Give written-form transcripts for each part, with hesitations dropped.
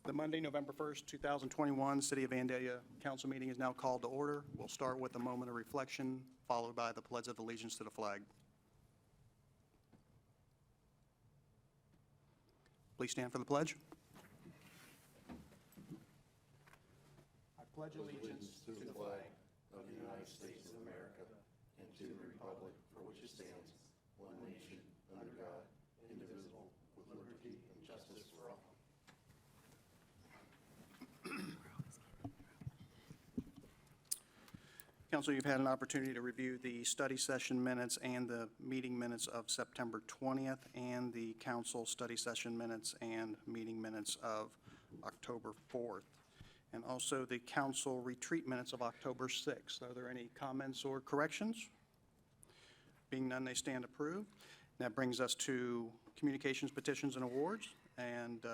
The Monday, November 1st, 2021 City of Vandalia Council meeting is now called to order. We'll start with a moment of reflection, followed by the Pledge of Allegiance to the flag. Please stand for the pledge. I pledge allegiance to the flag of the United States of America and to the republic for which it stands, one nation, under God, indivisible, with liberty and justice for all. Council, you've had an opportunity to review the study session minutes and the meeting minutes of September 20th and the council study session minutes and meeting minutes of October 4th, and also the council retreat minutes of October 6th. Are there any comments or corrections? Being none, they stand approved. That brings us to communications, petitions, and awards. And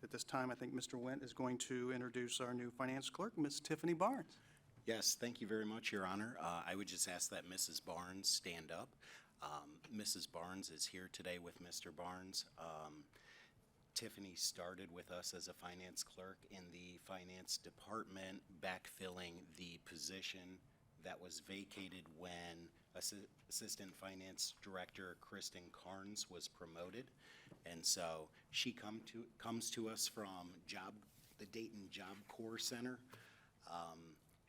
at this time, I think Mr. Wendt is going to introduce our new finance clerk, Ms. Tiffany Barnes. Yes, thank you very much, Your Honor. I would just ask that Mrs. Barnes stand up. Mrs. Barnes is here today with Mr. Barnes. Tiffany started with us as a finance clerk in the finance department, backfilling the position that was vacated when Assistant Finance Director Kristen Carnes was promoted. And so she comes to us from the Dayton Job Corps Center.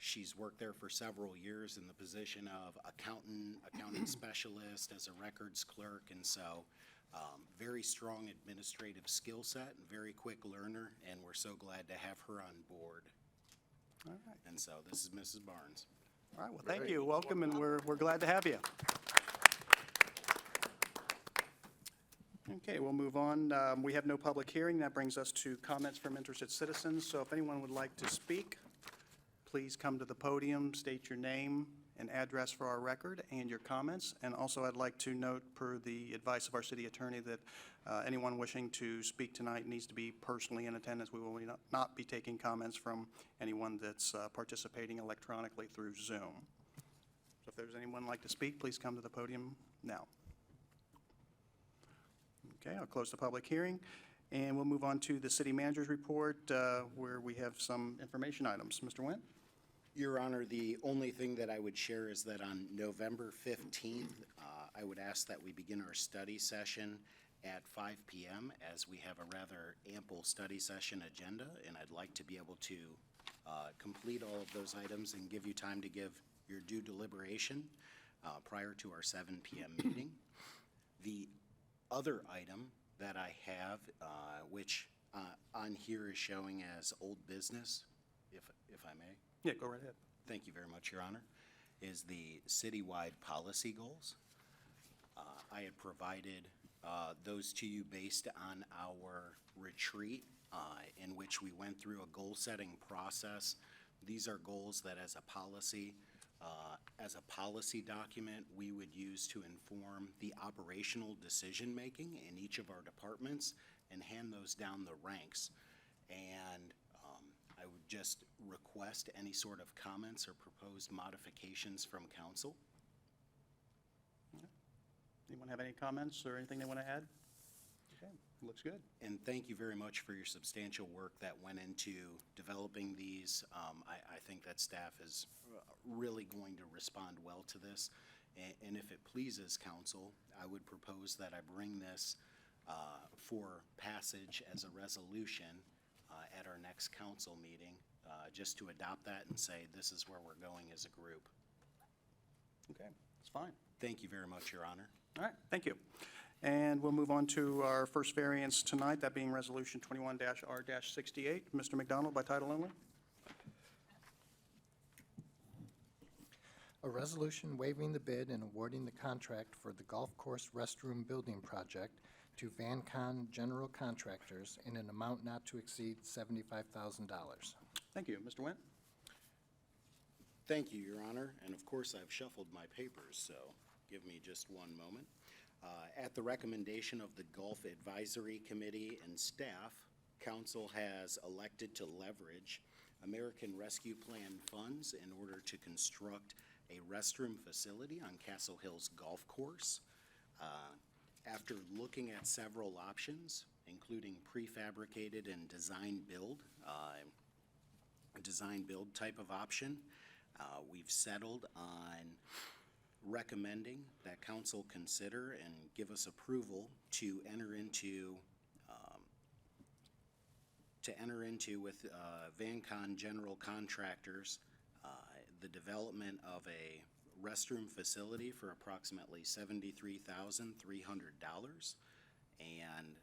She's worked there for several years in the position of accountant specialist, as a records clerk, and so very strong administrative skill set and very quick learner, and we're so glad to have her on board. All right. And so this is Mrs. Barnes. All right, well, thank you. Welcome, and we're glad to have you. Okay, we'll move on. We have no public hearing. That brings us to comments from interested citizens. So if anyone would like to speak, please come to the podium, state your name and address for our record and your comments. And also, I'd like to note, per the advice of our city attorney, that anyone wishing to speak tonight needs to be personally in attendance. We will not be taking comments from anyone that's participating electronically through Zoom. So if there's anyone like to speak, please come to the podium now. Okay, I'll close the public hearing. And we'll move on to the city manager's report, where we have some information items. Mr. Wendt? Your Honor, the only thing that I would share is that on November 15th, I would ask that we begin our study session at 5 p.m. as we have a rather ample study session agenda, and I'd like to be able to complete all of those items and give you time to give your due deliberation prior to our 7 p.m. meeting. The other item that I have, which on here is showing as old business, if I may. Yeah, go right ahead. Thank you very much, Your Honor, is the citywide policy goals. I had provided those to you based on our retreat in which we went through a goal-setting process. These are goals that as a policy document, we would use to inform the operational decision-making in each of our departments and hand those down the ranks. And I would just request any sort of comments or proposed modifications from council. Anyone have any comments or anything they want to add? Okay, looks good. And thank you very much for your substantial work that went into developing these. I think that staff is really going to respond well to this. And if it pleases council, I would propose that I bring this for passage as a resolution at our next council meeting, just to adopt that and say this is where we're going as a group. Okay, that's fine. Thank you very much, Your Honor. All right, thank you. And we'll move on to our first variance tonight, that being Resolution 21-R-68. Mr. McDonald, by title only. A resolution waiving the bid and awarding the contract for the golf course restroom building project to VanCon General Contractors in an amount not to exceed $75,000. Thank you. Mr. Wendt? Thank you, Your Honor. And of course, I've shuffled my papers, so give me just one moment. At the recommendation of the Golf Advisory Committee and staff, council has elected to leverage American Rescue Plan funds in order to construct a restroom facility on Castle Hills Golf Course. After looking at several options including prefabricated and design build type of option. We've settled on recommending that council consider and give us approval to enter into with VanCon General Contractors the development of a restroom facility for approximately $73,300. And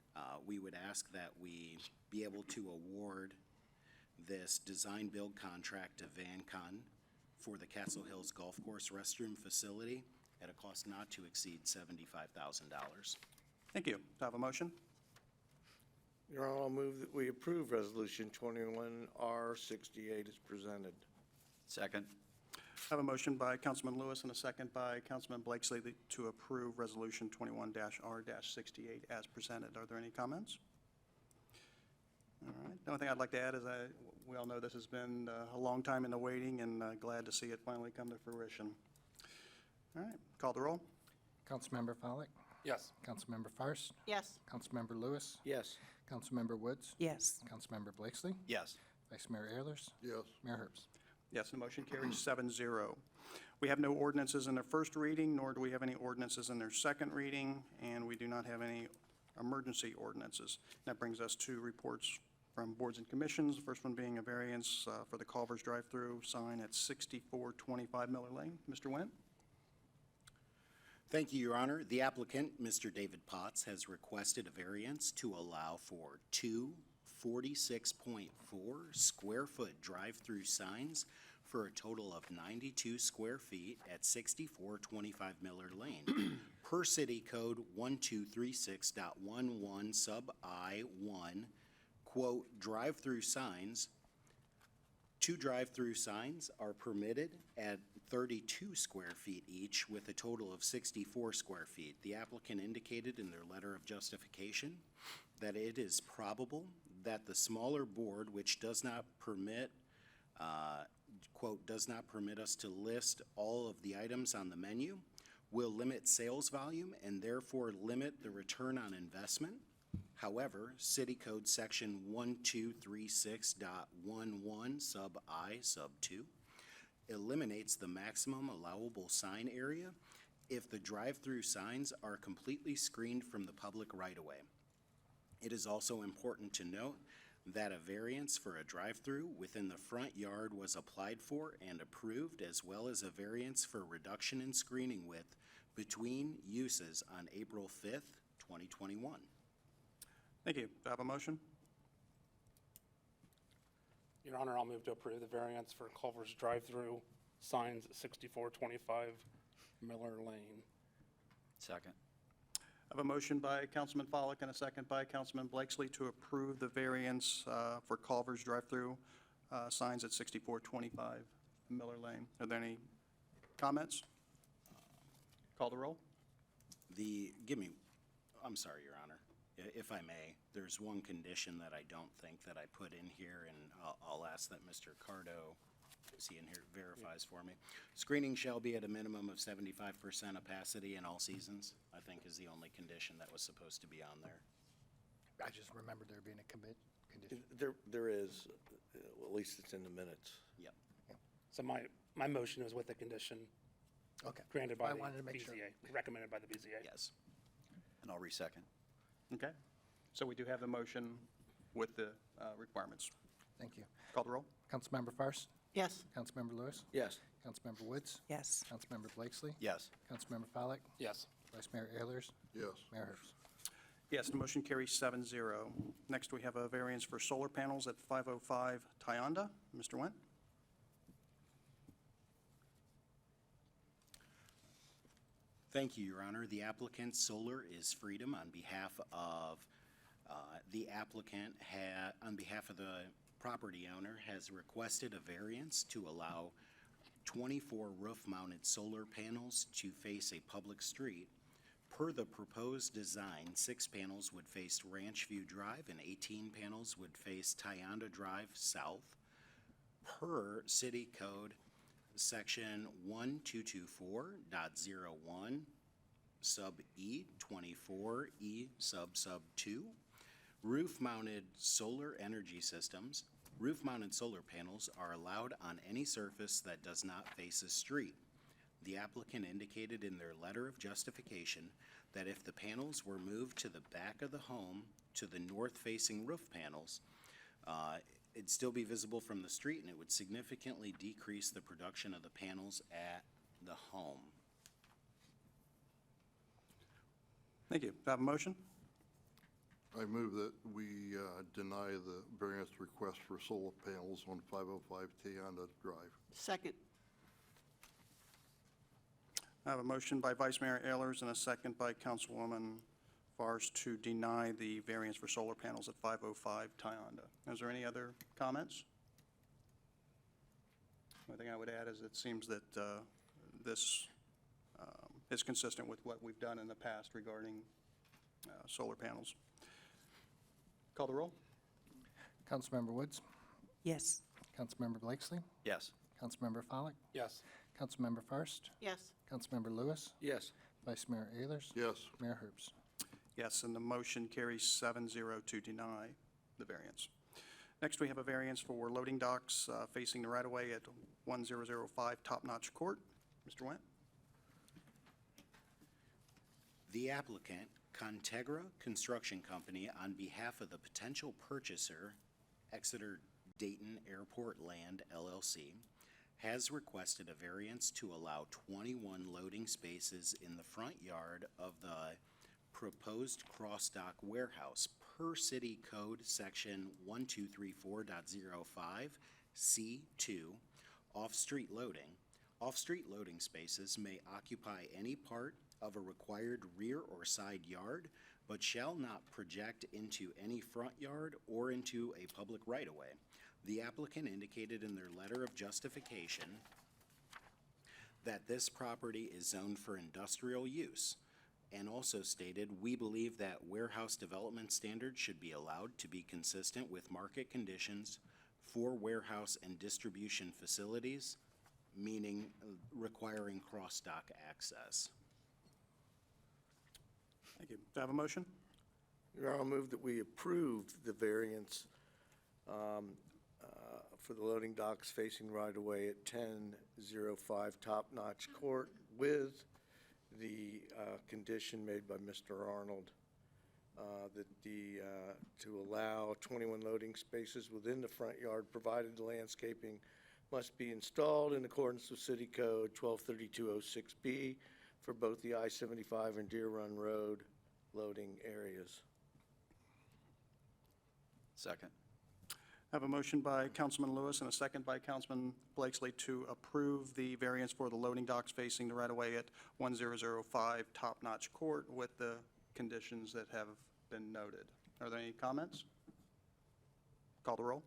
we would ask that we be able to award this design-build contract to VanCon for the Castle Hills Golf Course restroom facility at a cost not to exceed $75,000. Thank you. Do I have a motion? Your Honor, I'll move that we approve Resolution 21R68 as presented. Second. I have a motion by Councilman Lewis and a second by Councilman Blakesley to approve Resolution 21-R-68 as presented. Are there any comments? All right. The only thing I'd like to add is we all know this has been a long time in the waiting, and glad to see it finally come to fruition. All right. Call the roll. Councilmember Follak, Yes. Councilmember Fairst, Yes. Councilmember Lewis, Yes. Councilmember Woods, Yes. Councilmember Blakesley, Yes. Vice Mayor Ehlers, Yes. Mayor Herbst. Yes, the motion carries 7-0. We have no ordinances in their first reading, nor do we have any ordinances in their second reading, and we do not have any emergency ordinances. That brings us to reports from boards and commissions, the first one being a variance for the Culver's drive-through sign at 6425 Miller Lane. Mr. Wendt? Thank you, Your Honor. The applicant, Mr. David Potts, has requested a variance to allow for two 46.4 square foot drive-through signs for a total of 92 square feet at 6425 Miller Lane. Per City Code 1236.11 sub I1, quote, drive-through signs. Two drive-through signs are permitted at 32 square feet each with a total of 64 square feet. The applicant indicated in their letter of justification that it is probable that the smaller board, which does not permit, quote, does not permit us to list all of the items on the menu, will limit sales volume and therefore limit the return on investment. However, City Code Section 1236.11 sub I sub 2 eliminates the maximum allowable sign area if the drive-through signs are completely screened from the public right-of-way. It is also important to note that a variance for a drive-through within the front yard was applied for and approved, as well as a variance for reduction in screening width between uses on April 5th, 2021. Thank you. Do I have a motion? Your Honor, I'll move to approve the variance for Culver's drive-through signs at 6425 Miller Lane. Second. I have a motion by Councilman Follak and a second by Councilman Blakesley to approve the variance for Culver's drive-through signs at 6425 Miller Lane. Are there any comments? Call the roll. I'm sorry, Your Honor, if I may, there's one condition that I don't think that I put in here, and I'll ask that Mr. Cardo, is he in here, verifies for me. Screening shall be at a minimum of 75% opacity in all seasons, I think is the only condition that was supposed to be on there. I just remember there being a condition. There is, at least it's in the minutes. Yep. So my motion is with the condition Okay. granted by I the wanted to make sure. BZA, recommended by the BZA. Yes. And I'll resecond. Okay. So we do have the motion with the requirements. Thank you. Call the roll. Councilmember Fairst, Yes. Councilmember Lewis, Yes. Councilmember Woods, Yes. Councilmember Blakesley, Yes. Councilmember Follak, Yes. Vice Mayor Ehlers, Yes. Mayor Herbst. Yes, the motion carries 7-0. Next, we have a variance for solar panels at 505 Tionda. Mr. Wendt? Thank you, Your Honor. The applicant, Solar is Freedom, on behalf of the applicant, on behalf of the property owner, has requested a variance to allow 24 roof-mounted solar panels to face a public street. Per the proposed design, 6 panels would face Ranch View Drive and 18 panels would face Tionda Drive South. Per City Code Section 1224.01 sub E 24 E sub 2, Roof-mounted solar energy systems. Roof-mounted solar panels are allowed on any surface that does not face a street. The applicant indicated in their letter of justification that if the panels were moved to the back of the home to the north-facing roof panels, it'd still be visible from the street, and it would significantly decrease the production of the panels at the home. Thank you. Do I have a motion? I move that we deny the variance request for solar panels on 505 Tionda Drive. Second. I have a motion by Vice Mayor Ehlers and a second by Councilwoman Barnes to deny the variance for solar panels at 505 Tionda. Is there any other comments? The only thing I would add is it seems that this is consistent with what we've done in the past regarding solar panels. Call the roll. Councilmember Woods, Yes. Councilmember Blakesley, Yes. Councilmember Follak, Yes. Councilmember Fairst, Yes. Councilmember Lewis, Yes. Vice Mayor Ehlers, Yes. Mayor Herbst. Yes, and the motion carries 7-0 to deny the variance. Next, we have a variance for loading docks facing the right-of-way at 1005 Top Notch Court. Mr. Wendt? The applicant, Contegra Construction Company, on behalf of the potential purchaser, Exeter Dayton Airport Land LLC, has requested a variance to allow 21 loading spaces in the front yard of the proposed cross-dock warehouse per City Code Section 1234.05 C2, off-street loading. Off-street loading spaces may occupy any part of a required rear or side yard, but shall not project into any front yard or into a public right-of-way. The applicant indicated in their letter of justification that this property is zoned for industrial use, and also stated, "We believe that warehouse development standards should be allowed to be consistent with market conditions for warehouse and distribution facilities," meaning requiring cross-dock access. Thank you. Do I have a motion? Your Honor, I'll move that we approve the variance for the loading docks facing right-of-way at 1005 Top Notch Court with the condition made by Mr. Arnold that to allow 21 loading spaces within the front yard, provided the landscaping must be installed in accordance with City Code 123206B for both the I-75 and Deer Run Road loading areas. Second. I have a motion by Councilman Lewis and a second by Councilman Blakesley to approve the variance for the loading docks facing the right-of-way at 1005 Top Notch Court with the conditions that have been noted. Are there any comments? Call the roll.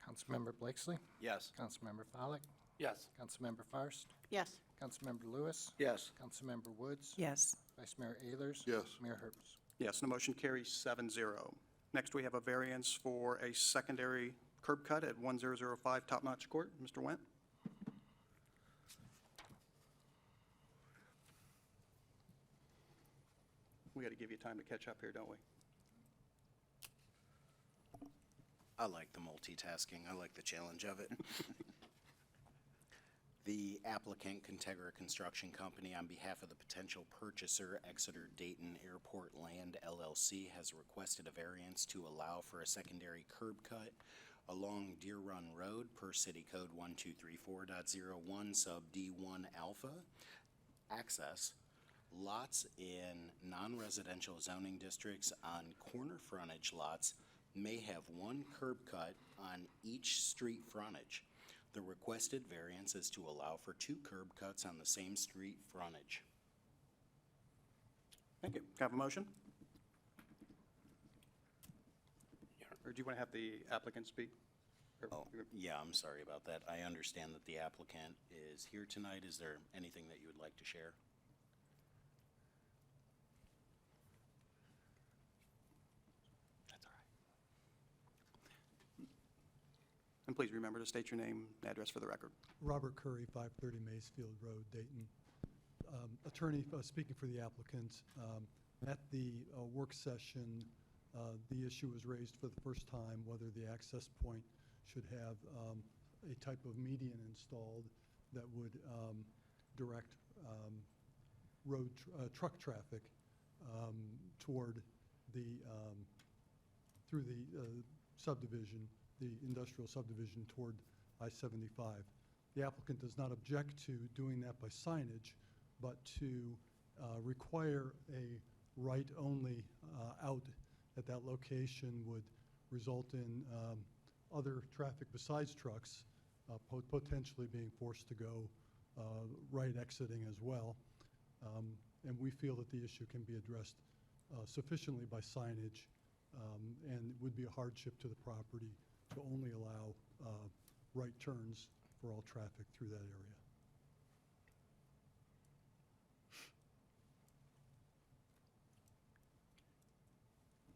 Councilmember Blakesley, Yes. Councilmember Follak, Yes. Councilmember Fairst, Yes. Councilmember Lewis, Yes. Councilmember Woods, Yes. Vice Mayor Ehlers, Yes. Mayor Herbst. Yes, and the motion carries 7-0. Next, we have a variance for a secondary curb cut at 1005 Top Notch Court. Mr. Wendt? We got to give you time to catch up here, don't we? I like the multitasking. I like the challenge of it. The applicant, Contegra Construction Company, on behalf of the potential purchaser, Exeter Dayton Airport Land LLC, has requested a variance to allow for a secondary curb cut along Deer Run Road per City Code 1234.01 sub D1 alpha. Access lots in non-residential zoning districts on corner frontage lots may have one curb cut on each street frontage. The requested variance is to allow for 2 curb cuts on the same street frontage. Thank you. Can I have a motion? Or do you want to have the applicant speak? Or- Oh, yeah, I'm sorry about that. I understand that the applicant is here tonight. Is there anything that you would like to share? That's all right. And please remember to state your name and address for the record. Robert Curry, 530 Maysfield Road, Dayton. Attorney speaking for the applicant. At the work session The issue was raised for the first time, whether the access point should have a type of median installed that would direct truck traffic toward through the subdivision, the industrial subdivision toward I-75. The applicant does not object to doing that by signage, but to require a right-only out at that location would result in other traffic besides trucks potentially being forced to go right exiting as well. And we feel that the issue can be addressed sufficiently by signage, and it would be a hardship to the property to only allow right turns for all traffic through that area.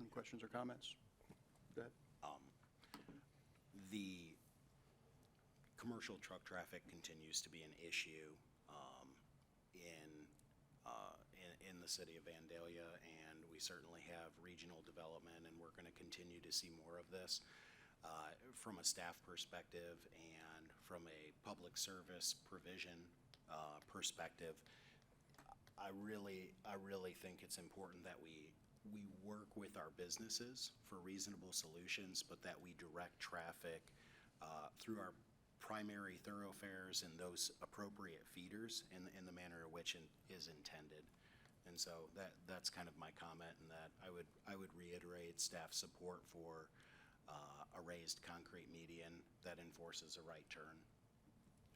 Any questions or comments? Go ahead. The commercial truck traffic continues to be an issue in the city of Vandalia, and we certainly have regional development, and we're going to continue to see more of this. From a staff perspective and from a public service provision perspective, I really think it's important that we work with our businesses for reasonable solutions, but that we direct traffic through our primary thoroughfares and those appropriate feeders in the manner in which is intended. And so that's kind of my comment, and that I would reiterate staff support for a raised concrete median that enforces a right turn.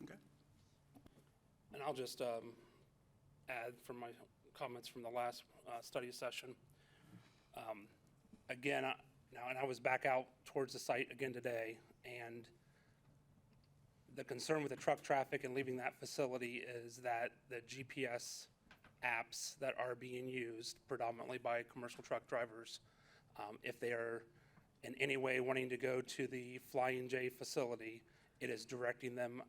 Okay. And I'll just add from my comments from the last study session. Again, I was back out towards the site again today, and the concern with the truck traffic and leaving that facility is that the GPS apps that are being used predominantly by commercial truck drivers, if they are in any way wanting to go to the Flying J facility, it is directing them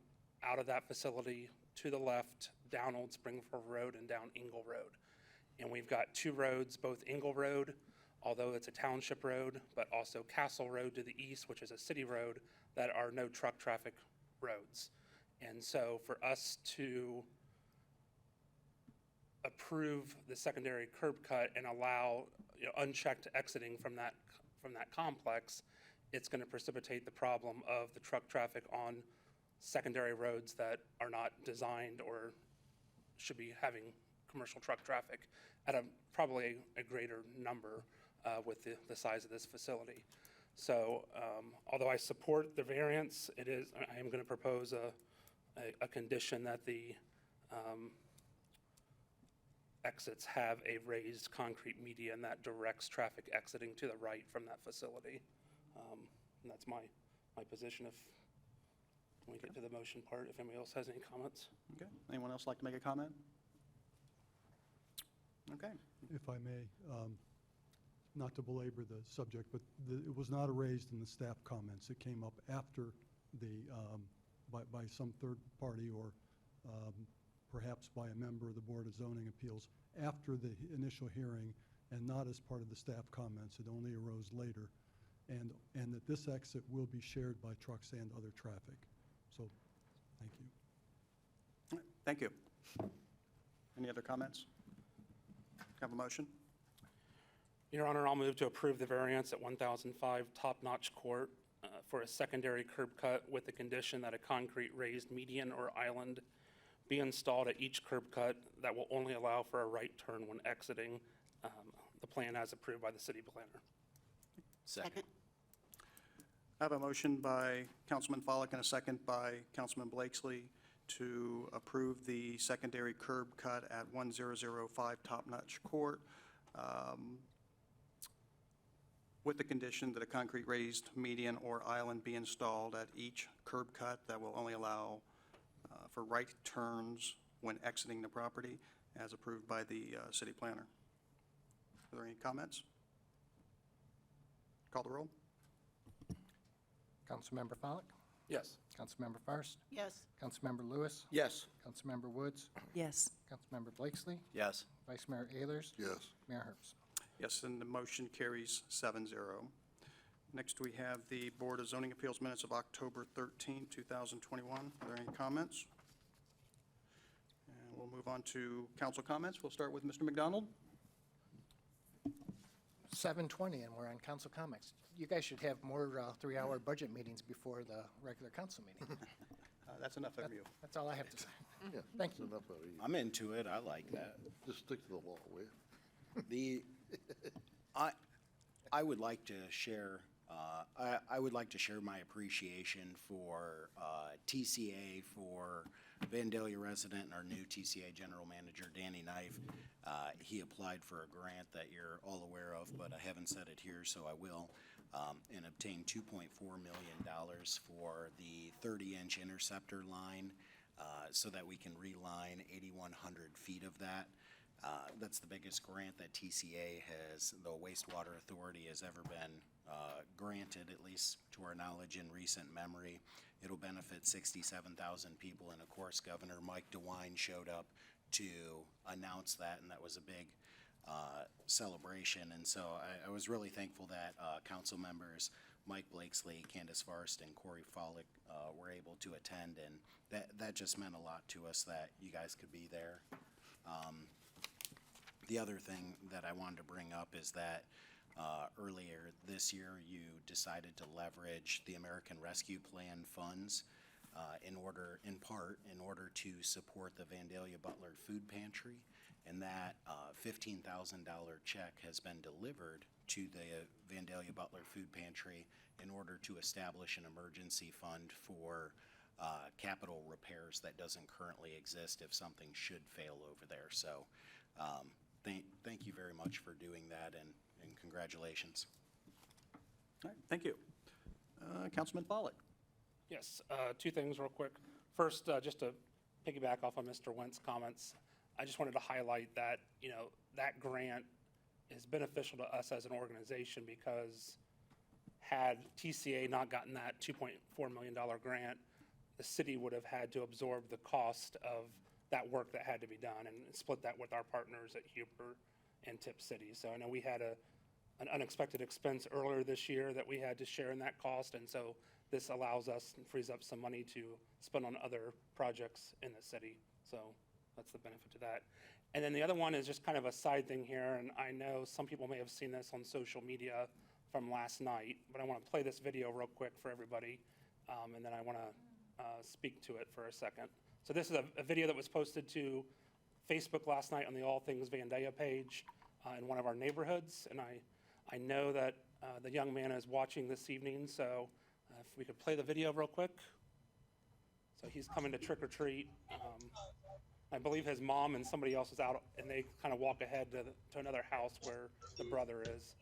out of that facility to the left, down Old Springfield Road and down Engle Road. And we've got two roads, both Engle Road, although it's a township road, but also Castle Road to the east, which is a city road, that are no truck traffic roads. And so for us to approve the secondary curb cut and allow unchecked exiting from that complex, it's going to precipitate the problem of the truck traffic on secondary roads that are not designed or should be having commercial truck traffic at probably a greater number with the size of this facility. So although I support the variance, I am going to propose a condition that the exits have a raised concrete median that directs traffic exiting to the right from that facility. And that's my position. If we get to the motion part, if anybody else has any comments. Okay. Anyone else like to make a comment? Okay. If I may, not to belabor the subject, but it was not raised in the staff comments. It came up after by some third party or perhaps by a member of the Board of Zoning Appeals after the initial hearing, and not as part of the staff comments. It only arose later. And that this exit will be shared by trucks and other traffic. So, thank you. All right. Thank you. Any other comments? Have a motion? Your Honor, I'll move to approve the variance at 1005 Top Notch Court for a secondary curb cut with the condition that a concrete raised median or island be installed at each curb cut that will only allow for a right turn when exiting the plan as approved by the city planner. Second. I have a motion by Councilman Follick and a second by Councilman Blakesley to approve the secondary curb cut at 1005 Top Notch Court with the condition that a concrete raised median or island be installed at each curb cut that will only allow for right turns when exiting the property as approved by the city planner. Are there any comments? Call the roll. Councilmember Follick? Yes. Councilmember Fairst? Yes. Councilmember Lewis? Yes. Councilmember Woods? Yes. Councilmember Blakesley? Yes. Vice Mayor Ehlers? Yes. Mayor Herbst? Yes, and the motion carries 7-0. Next, we have the Board of Zoning Appeals minutes of October 13, 2021. Are there any comments? And we'll move on to council comments. We'll start with Mr. McDonald. 7:20, and we're on council comments. You guys should have more 3-hour budget meetings before the regular council meeting. That's enough of you. That's all I have to say. Yeah, Thank that's you. enough of you. I'm into it. I like that. Just stick to the law, will you? I would like to share, I would like to share my appreciation for TCA, for Vandalia resident and our new TCA General Manager, Danny Knife. He applied for a grant that you're all aware of, but I haven't said it here, so I will, and obtained $2.4 million for the 30-inch interceptor line so that we can reline 8,100 feet of that. That's the biggest grant that TCA has, the Wastewater Authority, has ever been granted, at least to our knowledge in recent memory. It'll benefit 67,000 people, and of course, Governor Mike DeWine showed up to announce that, and that was a big celebration. And so I was really thankful that council members Mike Blakesley, Candace Farst, and Corey Follick were able to attend, and that just meant a lot to us that you guys could be there. The other thing that I wanted to bring up is that earlier this year, you decided to leverage the American Rescue Plan funds in order to support the Vandalia Butler Food Pantry, and that $15,000 check has been delivered to the Vandalia Butler Food Pantry in order to establish an emergency fund for capital repairs that doesn't currently exist if something should fail over there. So thank you very much for doing that, and congratulations. All right, thank you. Councilman Follick. Yes, two things real quick. First, just to piggyback off of Mr. Wendt's comments, I just wanted to highlight that, that grant is beneficial to us as an organization, because had TCA not gotten that $2.4 million grant, the city would have had to absorb the cost of that work that had to be done and split that with our partners at Huber and Tip City. So I know we had an unexpected expense earlier this year that we had to share in that cost, and so this allows us and frees up some money to spend on other projects in the city. So that's the benefit to that. And then the other one is just kind of a side thing here, and I know some people may have seen this on social media from last night, but I want to play this video real quick for everybody, and then I want to speak to it for a second. So this is a video that was posted to Facebook last night on the All Things Vandalia page in one of our neighborhoods, and I know that the young man is watching this evening, so if we could play the video real quick. So he's coming to trick or treat. I believe his mom and somebody else is out, and they kind of walk ahead to another house where the brother is.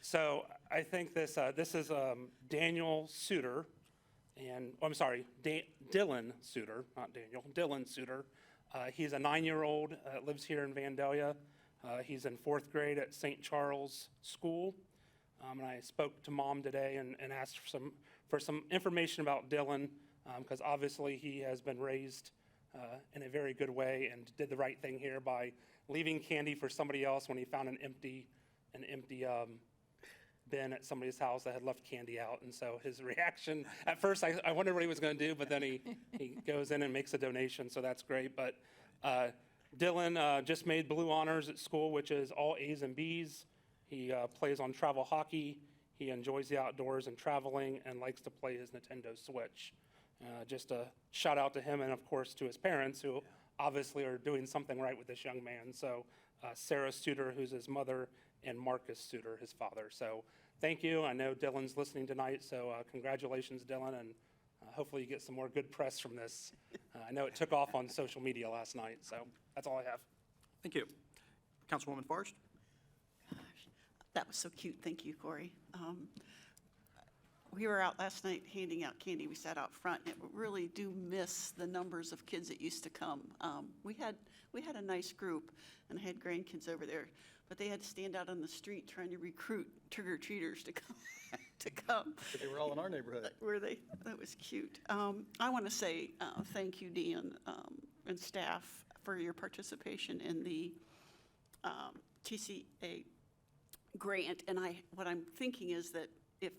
So I think this is Daniel Suter, and I'm sorry, Dylan Suter, not Daniel, Dylan Suter. He's a 9-year-old, lives here in Vandalia. He's in 4th grade at St. Charles School. And I spoke to Mom today and asked for some information about Dylan, because obviously he has been raised in a very good way and did the right thing here by leaving candy for somebody else when he found an empty bin at somebody's house that had left candy out. And so his reaction, at first I wondered what he was going to do, but then he goes in and makes a donation, so that's great. But Dylan just made Blue Honors at school, which is all A's and B's. He plays on travel hockey. He enjoys the outdoors and traveling and likes to play his Nintendo Switch. Just a shout out to him, and of course to his parents, who obviously are doing something right with this young man. So Sarah Suter, who's his mother, and Marcus Suter, his father. So thank you. I know Dylan's listening tonight, so congratulations, Dylan, and hopefully you get some more good press from this. I know it took off on social media last night, so that's all I have. Thank you. Councilwoman Farst. Gosh, that was so cute. Thank you, Corey. we were out last night handing out candy. We sat out front, and really do miss the numbers of kids that used to come. We had a nice group, and I had grandkids over there, but they had to stand out on the street trying to recruit trick-or-treaters to come. To come. But they were all in our neighborhood. Were they? That was cute. I want to say thank you, Dan, and staff, for your participation in the TCA grant. And what I'm thinking is that if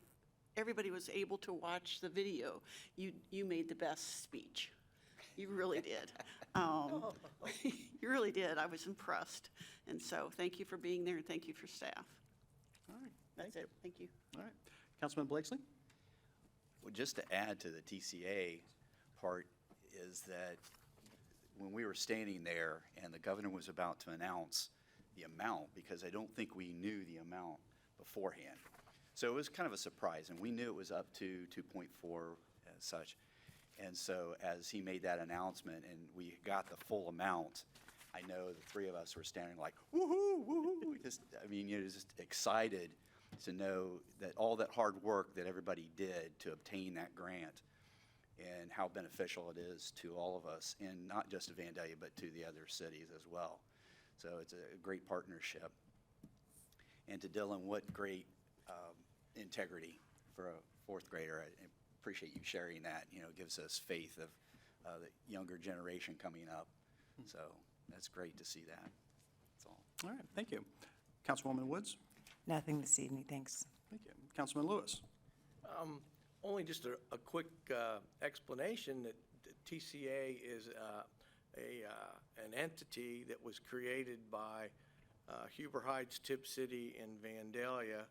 everybody was able to watch the video, you made the best speech. You really did. You really did. I was impressed. And so thank you for being there, and thank you for staff. All right, That's it. Thank you. all right. Councilman Blakesley? Well, just to add to the TCA part is that when we were standing there and the governor was about to announce the amount, because I don't think we knew the amount beforehand. So it was kind of a surprise, and we knew it was up to 2.4 as such. And so as he made that announcement and we got the full amount, I know the three of us were standing like, woohoo, woohoo. Just, I mean, you're just excited to know that all that hard work that everybody did to obtain that grant and how beneficial it is to all of us, and not just to Vandalia, but to the other cities as well. So it's a great partnership. And to Dylan, what great integrity for a fourth grader. I appreciate you sharing that. You know, it gives us faith of the younger generation coming up. So that's great to see that. That's all. All right, thank you. Councilwoman Woods? Nothing this evening, thanks. Thank you. Councilman Lewis? Only just a quick explanation that the TCA is an entity that was created by Huber Heights, Tip City, and Vandalia,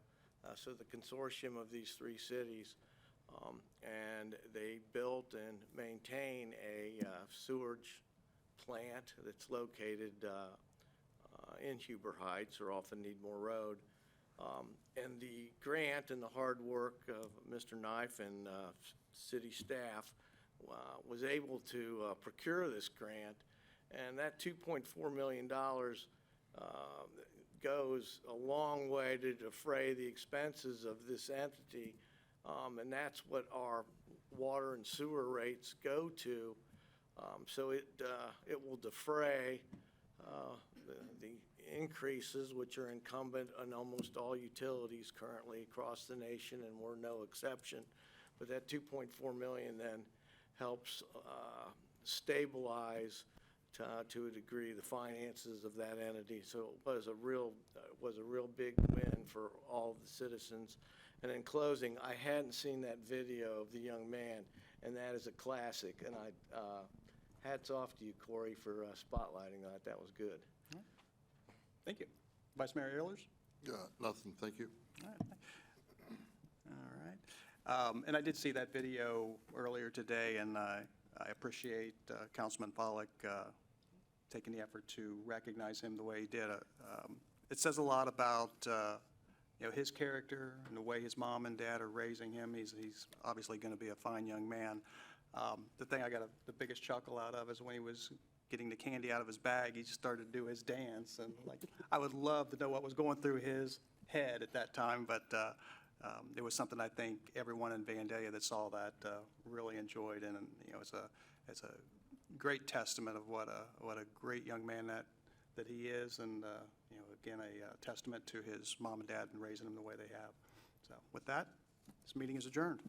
so the consortium of these three cities. And they built and maintain a sewage plant that's located in Huber Heights, or off of Needmore Road. And the grant and the hard work of Mr. Knife and city staff was able to procure this grant. And that $2.4 million goes a long way to defray the expenses of this entity. And that's what our water and sewer rates go to. So it will defray the increases, which are incumbent on almost all utilities currently across the nation, and we're no exception. But that $2.4 million then helps stabilize to a degree the finances of that entity. So it was a real big win for all of the citizens. And in closing, I hadn't seen that video of the young man, and that is a classic. And hats off to you, Corey, for spotlighting that. That was good. Thank you. Vice Mayor Ehlers? Nothing, thank you. All right. And I did see that video earlier today, and I appreciate Councilman Pollack taking the effort to recognize him the way he did. It says a lot about you know, his character and the way his mom and dad are raising him. He's obviously going to be a fine young man. The thing I got the biggest chuckle out of is when he was getting the candy out of his bag, he just started to do his dance. And like, I would love to know what was going through his head at that time, but it was something I think everyone in Vandalia that saw that really enjoyed. And you know, it's a great testament of what a great young man that he is, and you know, again, a testament to his mom and dad and raising him the way they have. So with that, this meeting is adjourned.